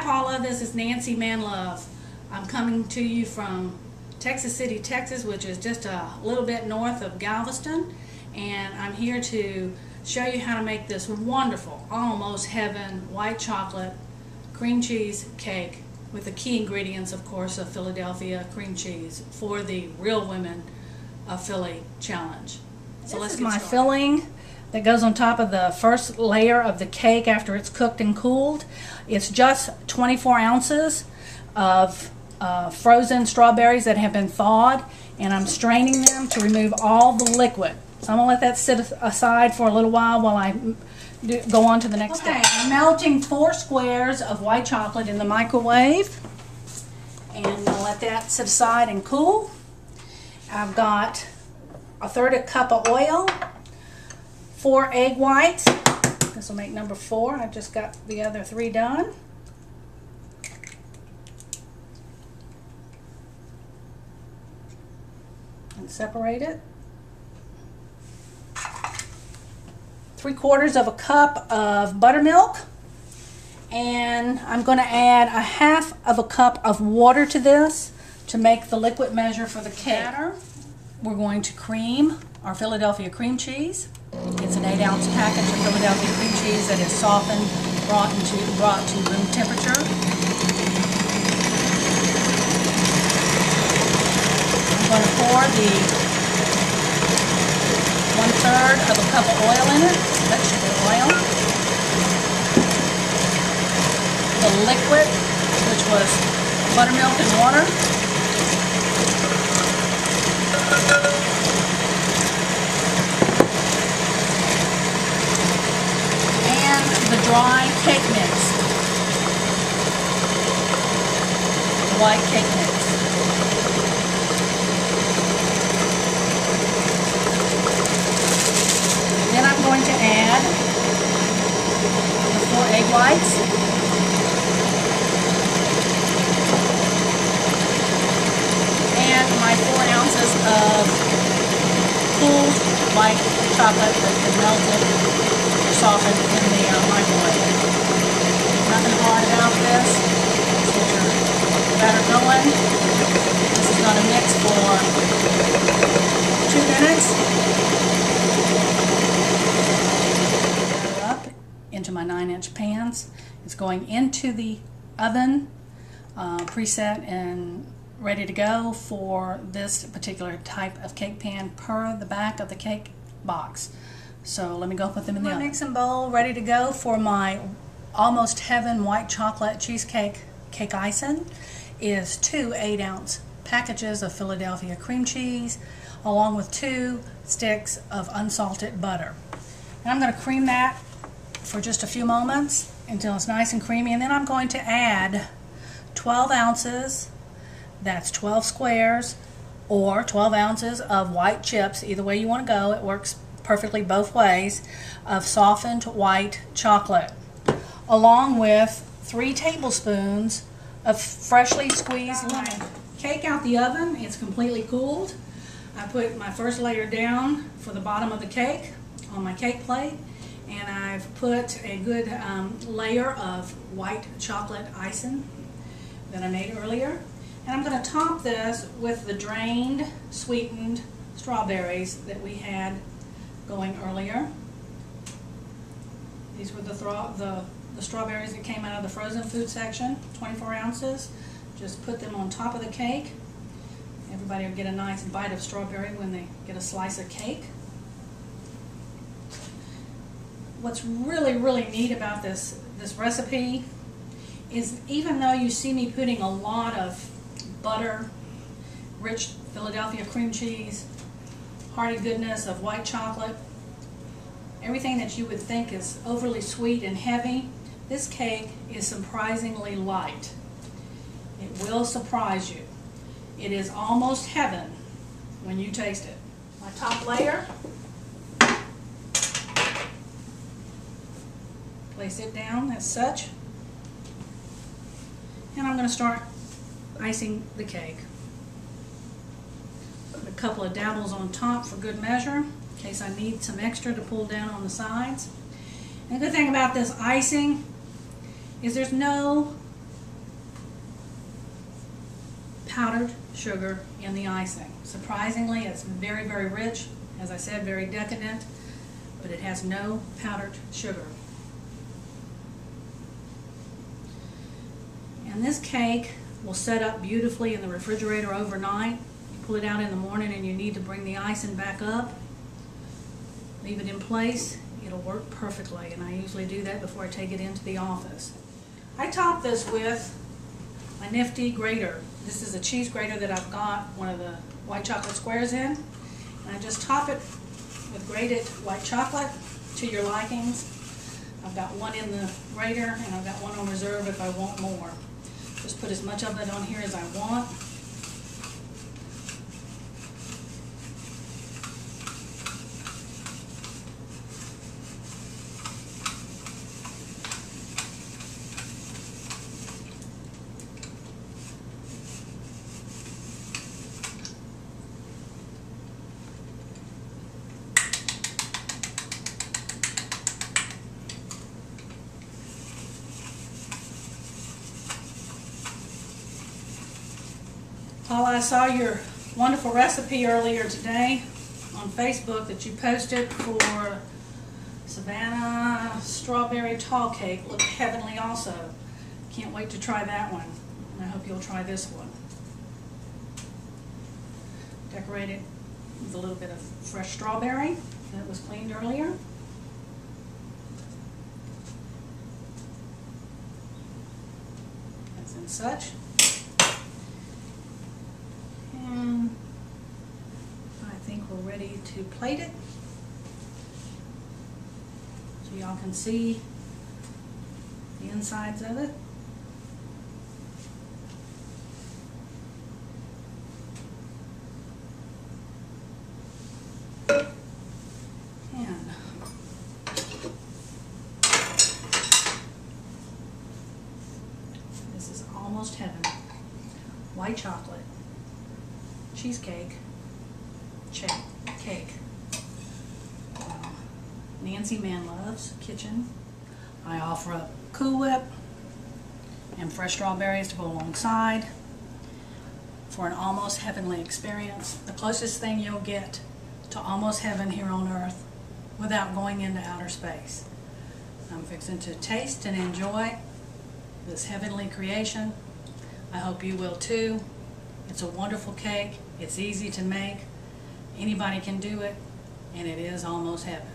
Hi Paula, this is Nancy Manlove. I'm coming to you from Texas City, Texas, which is just a little bit north of Galveston, and I'm here to show you how to make this wonderful, almost heaven, white chocolate cream cheese cake with the key ingredients, of course, of Philadelphia cream cheese for the Real Women of Philly challenge. So let's get started. This is my filling that goes on top of the first layer of the cake after it's cooked and cooled. It's just 24 ounces of frozen strawberries that have been thawed, and I'm straining them to remove all the liquid. So I'm going to let that sit aside for a little while I go on to the next step. I'm melting 4 squares of white chocolate in the microwave, and I'm going to let that sit aside and cool. I've got 1/3 cup of oil, 4 egg whites. This will make number 4. I just got the other 3 done. And separate it. 3/4 of a cup of buttermilk. And I'm going to add 1/2 of a cup of water to this to make the liquid measure for the cake. We're going to cream our Philadelphia cream cheese. It's an 8-ounce package of Philadelphia cream cheese that is softened, brought to room temperature. I'm going to pour the 1/3 of a cup of oil in it, vegetable oil. The liquid, which was buttermilk and water. The dry cake mix, the white cake mix. Then I'm going to add the 4 egg whites, and my 4 ounces of cooled white chocolate that's been melted, softened in the microwave. Nothing hard about this. Just get your batter going. This is going to mix for 2 minutes. Batter up into my 9-inch pans. It's going into the oven, preset and ready to go for this particular type of cake pan per the back of the cake box. So let me go put them in the oven. My mixing bowl ready to go for my almost heaven white chocolate cheesecake cake icing is 2 8-ounce packages of Philadelphia cream cheese along with 2 sticks of unsalted butter. And I'm going to cream that for just a few moments until it's nice and creamy, and then I'm going to add 12 ounces, that's 12 squares, or 12 ounces of white chips, either way you want to go, it works perfectly both ways, of softened white chocolate, along with 3 tablespoons of freshly squeezed lemon. Cake out the oven, it's completely cooled. I put my first layer down for the bottom of the cake on my cake plate, and I've put a good layer of white chocolate icing that I made earlier. And I'm going to top this with the drained, sweetened strawberries that we had going earlier. These were the strawberries that came out of the frozen food section, 24 ounces. Just put them on top of the cake. Everybody will get a nice bite of strawberry when they get a slice of cake. What's really, really neat about this recipe is, even though you see me putting a lot of butter, rich Philadelphia cream cheese, hearty goodness of white chocolate, everything that you would think is overly sweet and heavy, this cake is surprisingly light. It will surprise you. It is almost heaven when you taste it. My top layer, place it down as such, and I'm going to start icing the cake. Put a couple of dabbles on top for good measure, in case I need some extra to pull down on the sides. And the good thing about this icing is there's no powdered sugar in the icing. Surprisingly, it's very, very rich. As I said, very decadent, but it has no powdered sugar. And this cake will set up beautifully in the refrigerator overnight. You pull it out in the morning and you need to bring the icing back up. Leave it in place. It'll work perfectly, and I usually do that before I take it into the office. I top this with my nifty grater. This is a cheese grater that I've got one of the white chocolate squares in. And I just top it with grated white chocolate to your likings. I've got one in the grater and I've got one on reserve if I want more. Just put as much of it on here as I want. Paula, I saw your wonderful recipe earlier today on Facebook that you posted for Savannah strawberry tall cake. Looked heavenly also. Can't wait to try that one. And I hope you'll try this one. Decorate it with a little bit of fresh strawberry that was cleaned earlier. As in such. And I think we're ready to plate it. So y'all can see the insides of it. And this is almost heaven. White chocolate cheesecake cake. Nancy Manlove's Kitchen. I offer up Cool Whip and fresh strawberries to go alongside for an almost heavenly experience. The closest thing you'll get to almost heaven here on earth without going into outer space. I'm fixing to taste and enjoy this heavenly creation. I hope you will too. It's a wonderful cake. It's easy to make. Anybody can do it, and it is almost heaven.